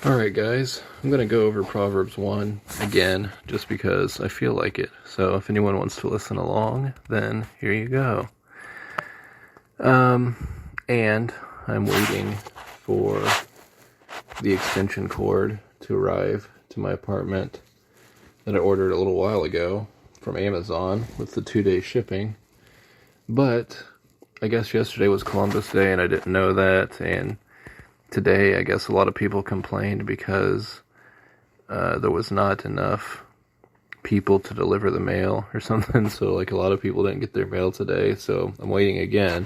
Alright guys, I'm going to go over Proverbs 1 again, just because I feel like it. So if anyone wants to listen along, then here you go. And I'm waiting for the extension cord to arrive to my apartment that I ordered a little while ago from Amazon with the 2-day shipping. But I guess yesterday was Columbus Day and I didn't know that, and today, I guess a lot of people complained because there was not enough people to deliver the mail or something. So, like, a lot of people didn't get their mail today. So, I'm waiting again.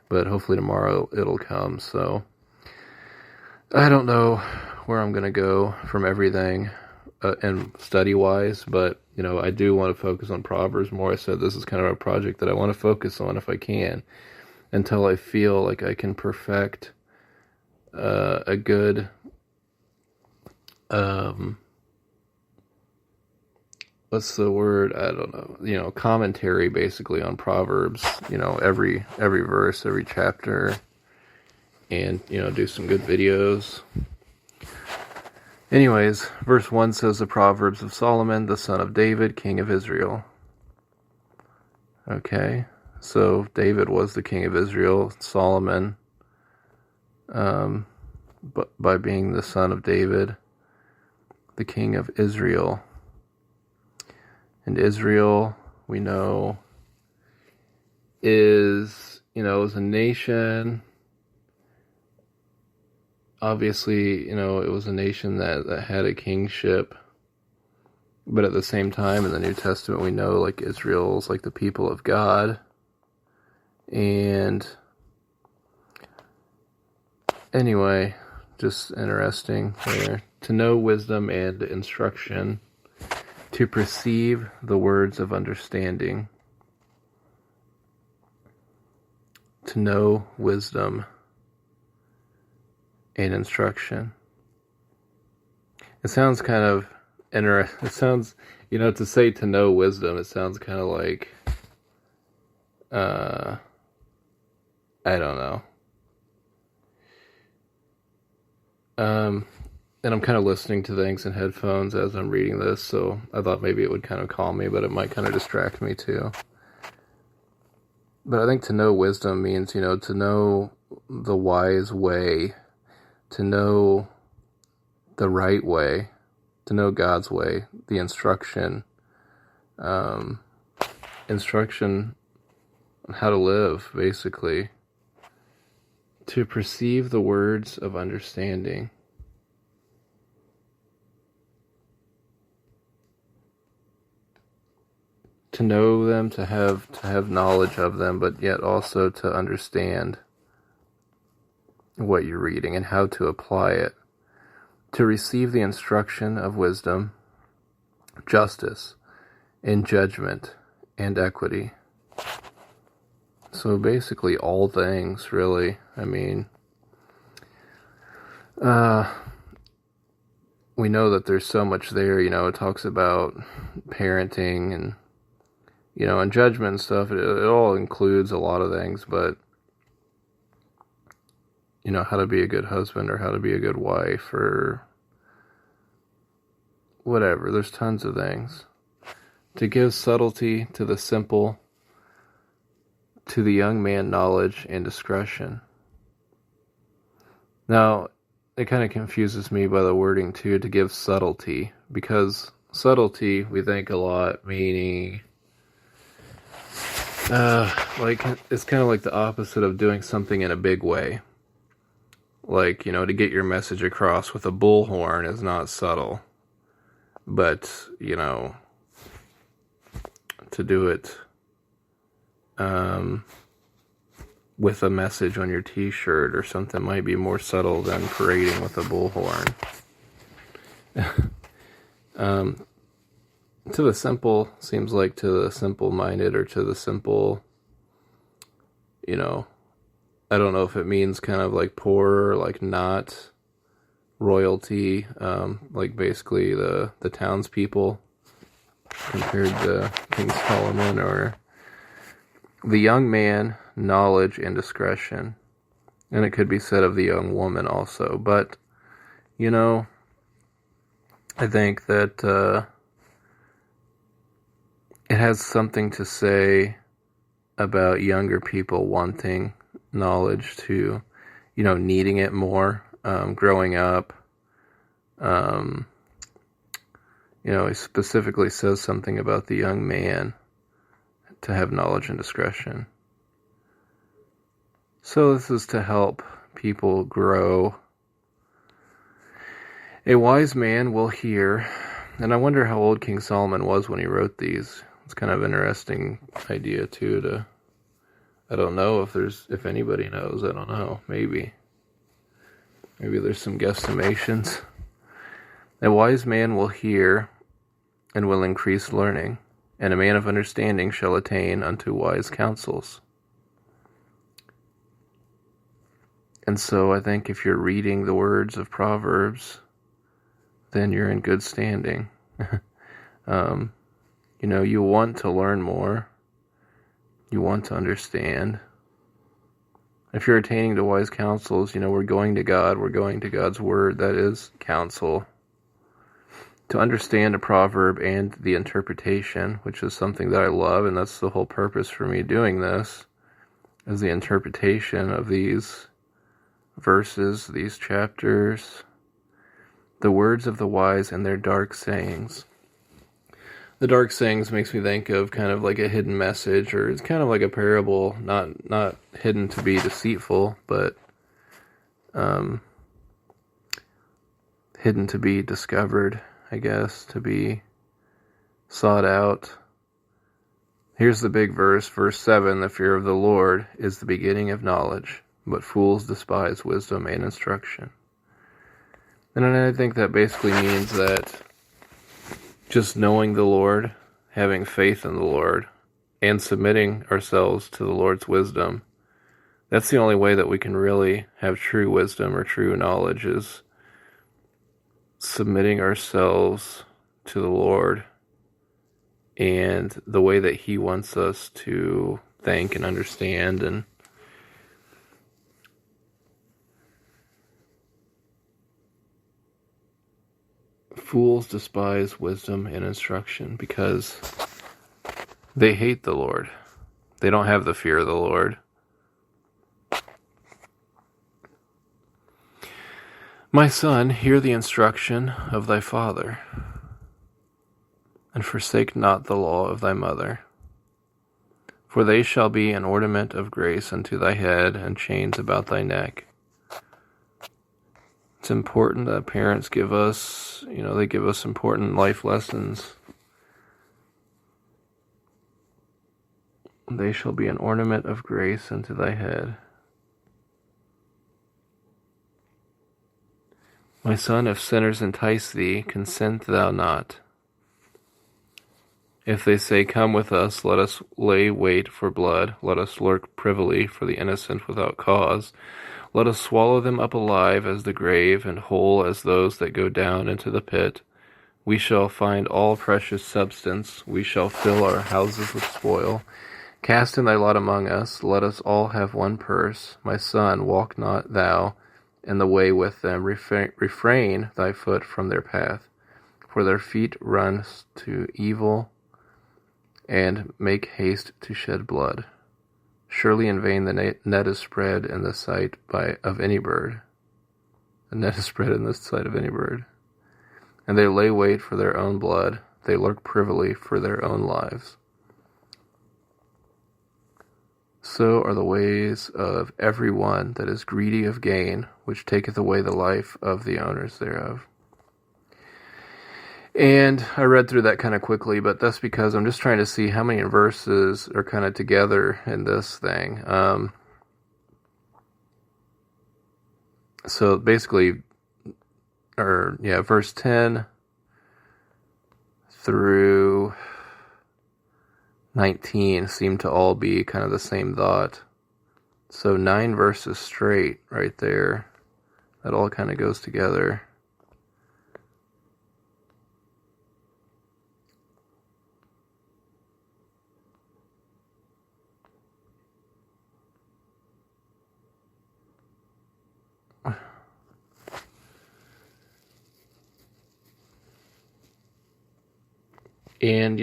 But hopefully tomorrow it'll come. So, I don't know where I'm going to go from everything and study-wise. But, you know, I do want to focus on Proverbs more. I said this is kind of a project that I want to focus on if I can, until I feel like I can perfect a good what's the word? I don't know. Commentary basically on Proverbs, every verse, every chapter, and do some good videos. Anyways, verse 1 says the Proverbs of Solomon, the son of David, king of Israel. Okay, so David was the king of Israel. Solomon, but by being the son of David, the king of Israel. And Israel, we know, is a nation. Obviously, it was a nation that had a kingship. But at the same time, in the New Testament, we know, like, Israel's like the people of God. And anyway, just interesting there. To know wisdom and instruction, to perceive the words of understanding. To know wisdom and instruction. It sounds kind of interesting. It sounds, to say to know wisdom, it sounds kind of like, I don't know. And I'm kind of listening to things in headphones as I'm reading this, so I thought maybe it would kind of calm me, but it might kind of distract me too. But I think to know wisdom means, to know the wise way, to know the right way, to know God's way, the instruction on how to live, basically. To perceive the words of understanding. To know them, to have knowledge of them, but yet also to understand what you're reading and how to apply it. To receive the instruction of wisdom, justice, and judgment, and equity. So basically all things, really. I mean, we know that there's so much there. It talks about parenting and and judgment and stuff. It all includes a lot of things, but how to be a good husband or how to be a good wife or whatever. There's tons of things. To give subtlety to the simple, to the young man knowledge and discretion. Now, it kind of confuses me by the wording too, to give subtlety, because subtlety, we think a lot meaning like, it's kind of like the opposite of doing something in a big way. Like, to get your message across with a bullhorn is not subtle. But, to do it with a message on your t-shirt or something might be more subtle than parading with a bullhorn. To the simple, seems like to the simple-minded or to the simple, I don't know if it means kind of like poor, like not royalty, like basically the townspeople compared to King Solomon, or the young man, knowledge and discretion. And it could be said of the young woman also, but You know, I think that it has something to say about younger people wanting knowledge to, needing it more, growing up. It specifically says something about the young man to have knowledge and discretion. So this is to help people grow. A wise man will hear, and I wonder how old King Solomon was when he wrote these. It's kind of an interesting idea too. I don't know if anybody knows. I don't know. Maybe there's some guesstimations. A wise man will hear and will increase learning, and a man of understanding shall attain unto wise counsels. And so I think if you're reading the words of Proverbs, then you're in good standing. You want to learn more. You want to understand. If you're attaining to wise counsels, we're going to God. We're going to God's word. That is counsel. To understand a proverb and the interpretation, which is something that I love, and that's the whole purpose for me doing this, is the interpretation of these verses, these chapters, the words of the wise and their dark sayings. The dark sayings makes me think of kind of like a hidden message, or it's kind of like a parable, not hidden to be deceitful, but hidden to be discovered, I guess, to be sought out. Here's the big verse 7, the fear of the Lord is the beginning of knowledge, but fools despise wisdom and instruction. And I think that basically means that just knowing the Lord, having faith in the Lord, and submitting ourselves to the Lord's wisdom, that's the only way that we can really have true wisdom or true knowledge, is submitting ourselves to the Lord and the way that He wants us to think and understand. And fools despise wisdom and instruction because they hate the Lord. They don't have the fear of the Lord. My son, hear the instruction of thy father, and forsake not the law of thy mother. For they shall be an ornament of grace unto thy head, and chains about thy neck. It's important that parents give us, they give us important life lessons. They shall be an ornament of grace unto thy head. My son, if sinners entice thee, consent thou not. If they say, come with us, let us lay wait for blood, let us lurk privily for the innocent without cause. Let us swallow them up alive as the grave, and whole as those that go down into the pit. We shall find all precious substance, we shall fill our houses with spoil. Cast in thy lot among us, let us all have one purse. My son, walk not thou in the way with them, refrain thy foot from their path. For their feet run to evil, and make haste to shed blood. Surely in vain the net is spread in the sight of any bird. The net is spread in the sight of any bird. And they lay wait for their own blood. They lurk privily for their own lives. So are the ways of every one that is greedy of gain, which taketh away the life of the owners thereof. And I read through that kind of quickly, but that's because I'm just trying to see how many verses are kind of together in this thing. So basically, verse 10 through 19 seem to all be kind of the same thought. So 9 verses straight right there. That all kind of goes together. And,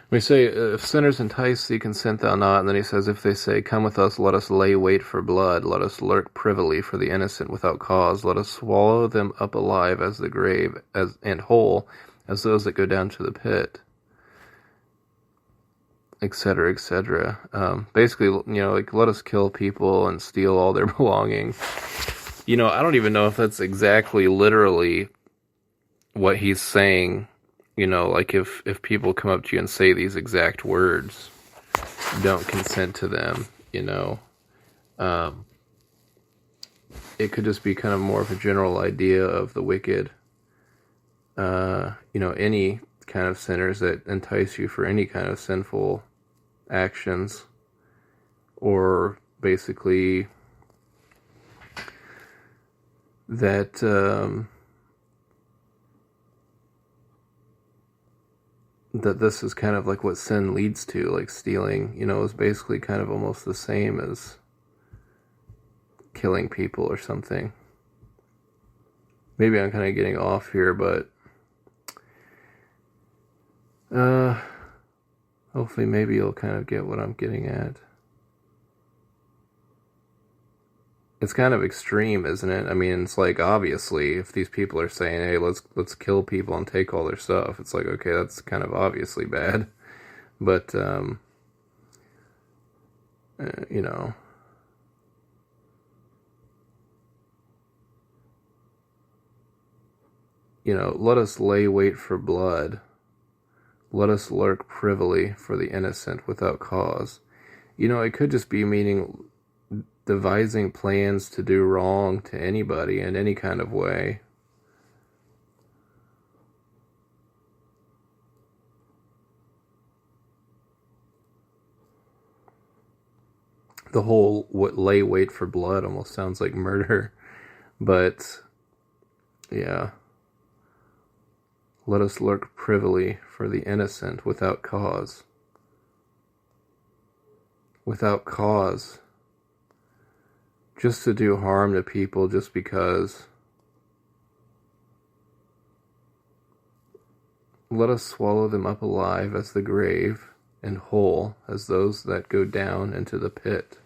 we say, if sinners entice thee, consent thou not. And then he says, if they say, come with us, let us lay wait for blood. Let us lurk privily for the innocent without cause. Let us swallow them up alive as the grave, and whole as those that go down to the pit, etc., etc. Basically, let us kill people and steal all their belongings. I don't even know if that's exactly literally what he's saying. If people come up to you and say these exact words, don't consent to them, it could just be kind of more of a general idea of the wicked, any kind of sinners that entice you for any kind of sinful actions, or basically that, that this is kind of like what sin leads to, like stealing, is basically kind of almost the same as killing people or something. Maybe I'm kind of getting off here, but hopefully maybe you'll kind of get what I'm getting at. It's kind of extreme, isn't it? I mean, it's like, obviously, if these people are saying, hey, let's kill people and take all their stuff, it's like, okay, that's kind of obviously bad. But, let us lay wait for blood. Let us lurk privily for the innocent without cause. It could just be meaning devising plans to do wrong to anybody in any kind of way. The whole lay wait for blood almost sounds like murder, but yeah. Let us lurk privily for the innocent without cause. Without cause. Just to do harm to people just because. Let us swallow them up alive as the grave, and whole as those that go down into the pit.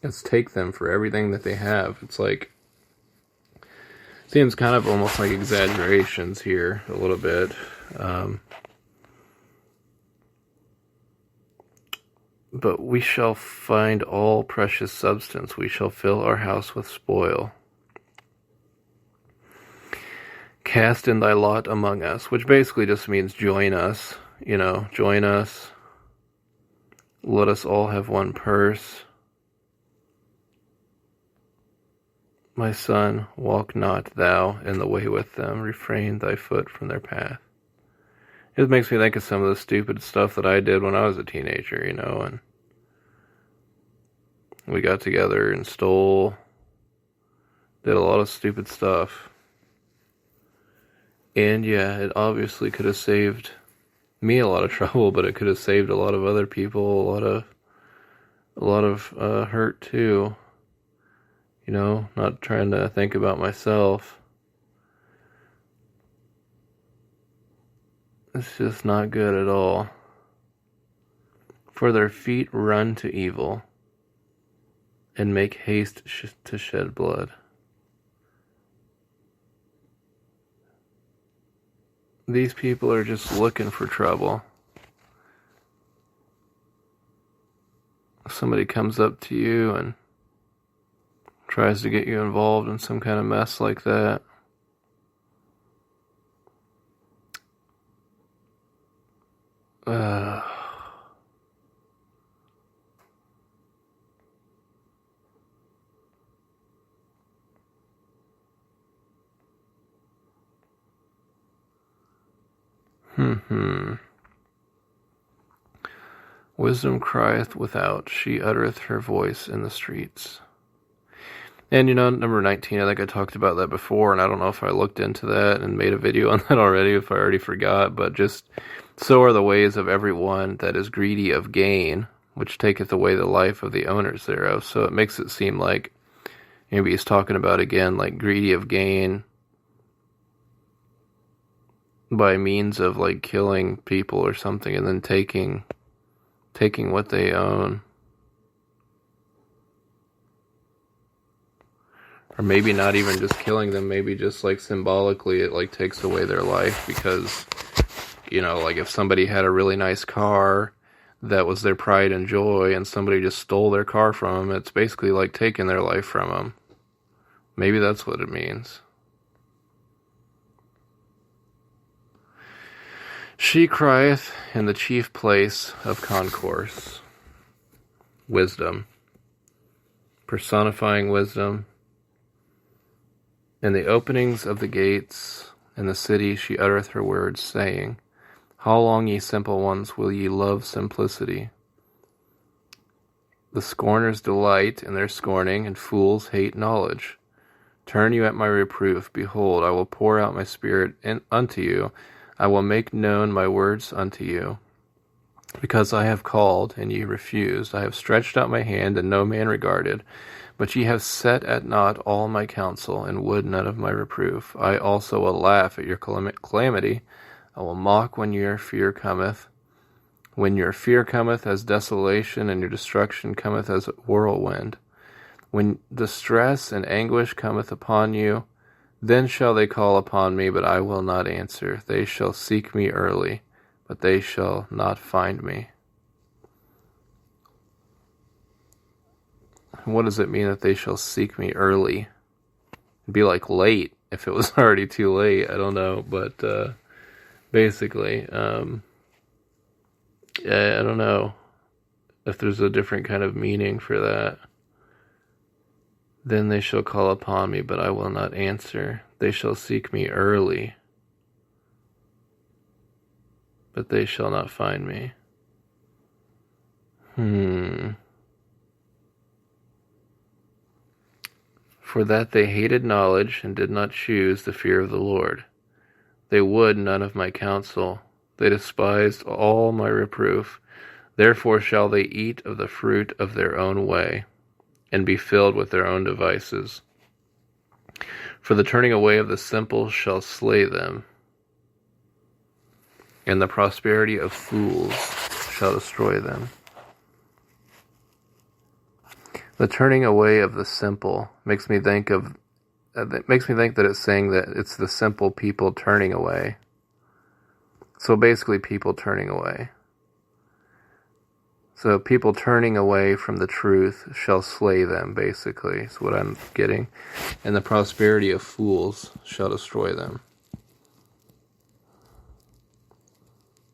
Let's take them for everything that they have. It's like, seems kind of almost like exaggerations here a little bit. But we shall find all precious substance. We shall fill our house with spoil. Cast in thy lot among us, which basically just means join us. Join us. Let us all have one purse. My son, walk not thou in the way with them. Refrain thy foot from their path. It makes me think of some of the stupid stuff that I did when I was a teenager, and we got together and did a lot of stupid stuff. And yeah, it obviously could have saved me a lot of trouble, but it could have saved a lot of other people a lot of hurt too. Not trying to think about myself. It's just not good at all. For their feet run to evil, and make haste to shed blood. These people are just looking for trouble. If somebody comes up to you and tries to get you involved in some kind of mess like that, Wisdom crieth without, she uttereth her voice in the streets. And number 19, I think I talked about that before, and I don't know if I looked into that and made a video on that already, if I already forgot, but just, so are the ways of everyone that is greedy of gain, which taketh away the life of the owners thereof. So it makes it seem like maybe he's talking about, again, like greedy of gain by means of like killing people or something, and then taking what they own. Or maybe not even just killing them, maybe just like symbolically it like takes away their life, because, you know, like if somebody had a really nice car that was their pride and joy and somebody just stole their car from them, it's basically like taking their life from them. Maybe that's what it means. She crieth in the chief place of concourse. Wisdom. Personifying wisdom. In the openings of the gates in the city she uttereth her words, saying, How long, ye simple ones, will ye love simplicity? The scorners delight in their scorning, and fools hate knowledge. Turn you at my reproof. Behold, I will pour out my spirit unto you. I will make known my words unto you. Because I have called, and ye refused. I have stretched out my hand, and no man regarded. But ye have set at naught all my counsel, and would none of my reproof. I also will laugh at your calamity. I will mock when your fear cometh. When your fear cometh as desolation, and your destruction cometh as a whirlwind. When distress and anguish cometh upon you, then shall they call upon me, but I will not answer. They shall seek me early, but they shall not find me. What does it mean that they shall seek me early? It'd be like late if it was already too late. I don't know, but basically, I don't know if there's a different kind of meaning for that. Then they shall call upon me, but I will not answer. They shall seek me early, but they shall not find me. For that they hated knowledge, and did not choose the fear of the Lord. They would none of my counsel. They despised all my reproof. Therefore shall they eat of the fruit of their own way, and be filled with their own devices. For the turning away of the simple shall slay them, and the prosperity of fools shall destroy them. The turning away of the simple makes me think that it's saying that it's the simple people turning away. So basically people turning away. So people turning away from the truth shall slay them, basically, is what I'm getting. And the prosperity of fools shall destroy them.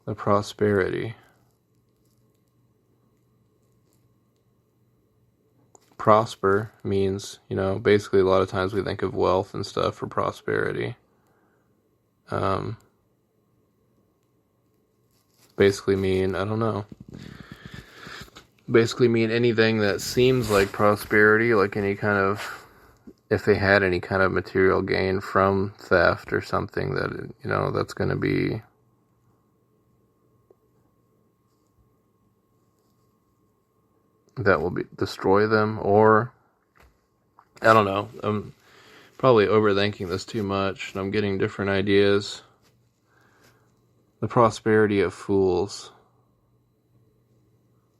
The prosperity. Prosper means, basically a lot of times we think of wealth and stuff for prosperity. Basically mean, I don't know. Basically mean anything that seems like prosperity, like any kind of, if they had any kind of material gain from theft or something that, that's going to be that will destroy them, or I don't know. I'm probably overthinking this too much, and I'm getting different ideas. The prosperity of fools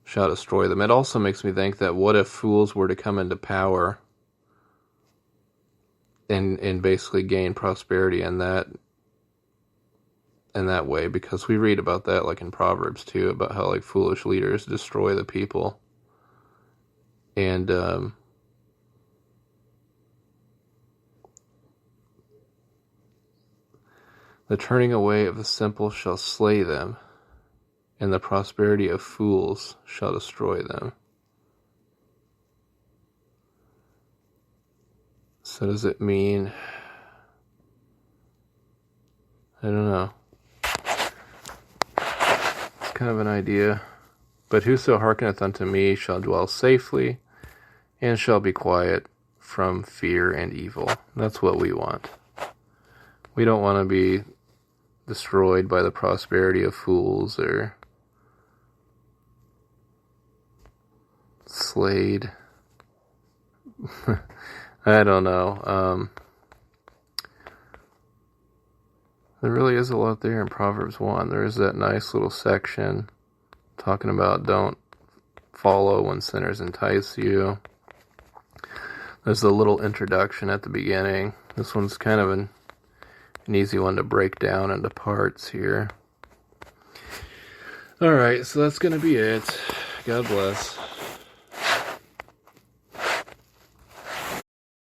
shall destroy them. It also makes me think that what if fools were to come into power and basically gain prosperity in that way, because we read about that like in Proverbs too, about how like foolish leaders destroy the people. And the turning away of the simple shall slay them, and the prosperity of fools shall destroy them. So does it mean, I don't know. It's kind of an idea. But whoso hearkeneth unto me shall dwell safely, and shall be quiet from fear and evil. That's what we want. We don't want to be destroyed by the prosperity of fools, or Slade. I don't know. There really is a lot there in Proverbs 1. There is that nice little section talking about don't follow when sinners entice you. There's a little introduction at the beginning. This one's kind of an easy one to break down into parts here. Alright, so that's going to be it. God bless.